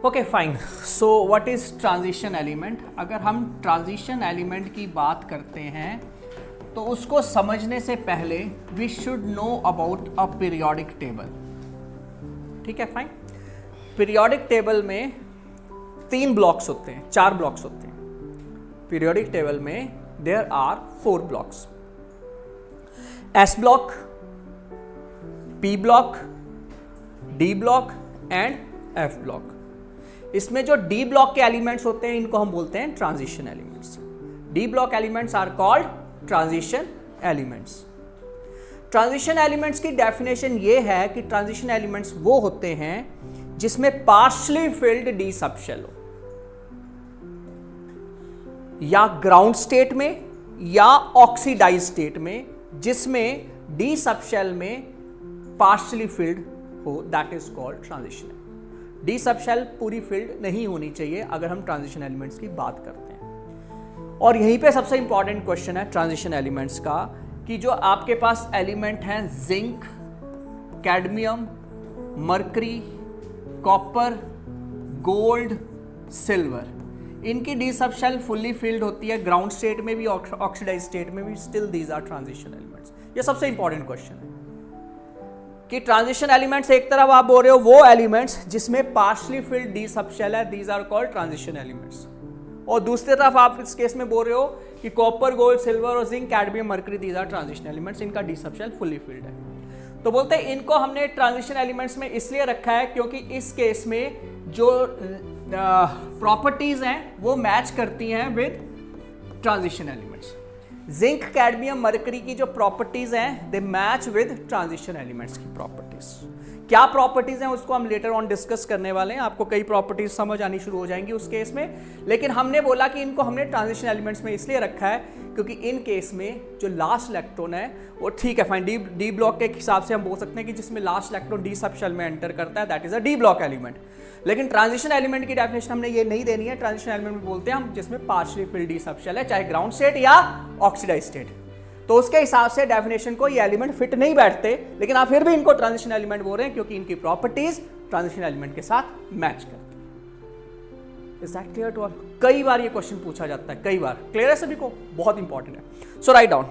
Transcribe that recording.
Okay fine. So what is transition element? अगर हम transition element की बात करते हैं तो उसको समझने से पहले we should know about a periodic table. ठीक है, फाइन। पीरियोडिक टेबल में 3 ब्लॉक्स होते हैं, 4 ब्लॉक्स होते हैं। पीरियोडिक टेबल में there are 4 blocks: S block, P block, D block and F block. इसमें जो डी ब्लॉक के एलिमेंट्स होते हैं इनको हम बोलते हैं transition elements. D block elements are called transition elements. Transition elements की डेफिनेशन ये है कि ट्रांजिशन एलिमेंट्स वो होते हैं जिसमें पार्शली फिल्ड डी सबशेल हो, या ग्राउंड स्टेट में या ऑक्सीडाइज स्टेट में, जिसमें डी सबशेल में पार्शली फिल्ड हो, that is called transition. D subshell पूरी फिल्ड नहीं होनी चाहिए अगर हम ट्रांजिशन एलिमेंट्स की बात करते हैं। और यहीं पे सबसे इंपॉर्टेंट क्वेश्चन है ट्रांजिशन एलिमेंट्स का कि जो आपके पास एलिमेंट हैं zinc, cadmium, mercury, copper, gold, silver, इनकी डी सबशेल फुल्ली फिल्ड होती है ग्राउंड स्टेट में भी, ऑक्सीडाइज स्टेट में भी, still these are transition elements. ये सबसे इंपॉर्टेंट क्वेश्चन है कि ट्रांजिशन एलिमेंट्स एक तरफ आप बोल रहे हो वो एलिमेंट्स जिसमें पार्शली फिल्ड डी सबशेल है, these are called transition elements, और दूसरी तरफ आप इस केस में बोल रहे हो कि कॉपर, गोल्ड, सिल्वर और zinc, cadmium, mercury, these are transition elements, इनका डी सबशेल फुल्ली फिल्ड है। तो बोलते हैं इनको हमने ट्रांजिशन एलिमेंट्स में इसलिए रखा है क्योंकि इस केस में जो प्रॉपर्टीज हैं वो मैच करती हैं with transition elements. Zinc, cadmium, mercury की जो प्रॉपर्टीज हैं दे मैच विद ट्रांजिशन एलिमेंट्स की प्रॉपर्टीज। क्या प्रॉपर्टीज हैं उसको हम लेटर ऑन डिस्कस करने वाले हैं, आपको कई प्रॉपर्टीज समझ आनी शुरू हो जाएंगी उस केस में। लेकिन हमने बोला कि इनको हमने ट्रांजिशन एलिमेंट्स में इसलिए रखा है क्योंकि इन केस में जो लास्ट इलेक्ट्रॉन है वो ठीक है फाइन, डी ब्लॉक के हिसाब से हम बोल सकते हैं कि जिसमें लास्ट इलेक्ट्रॉन डी सबशेल में एंटर करता है that is a D block element. लेकिन ट्रांजिशन एलिमेंट की डेफिनेशन हमने ये नहीं देनी है। ट्रांजिशन एलिमेंट में बोलते हैं हम जिसमें पार्शियली फिल्ड डी सबशेल है, चाहे ग्राउंड स्टेट या ऑक्सीडाइज स्टेट। तो उसके हिसाब से डेफिनेशन को ये एलिमेंट फिट नहीं बैठते, लेकिन आप फिर भी इनको ट्रांजिशन एलिमेंट बोल रहे हैं क्योंकि इनकी प्रॉपर्टीज ट्रांजिशन एलिमेंट के साथ मैच करती है। Is that clear to all? कई बार ये क्वेश्चन पूछा जाता है, कई बार। क्लियर है सभी को? बहुत इंपॉर्टेंट है। सो राइट डाउन।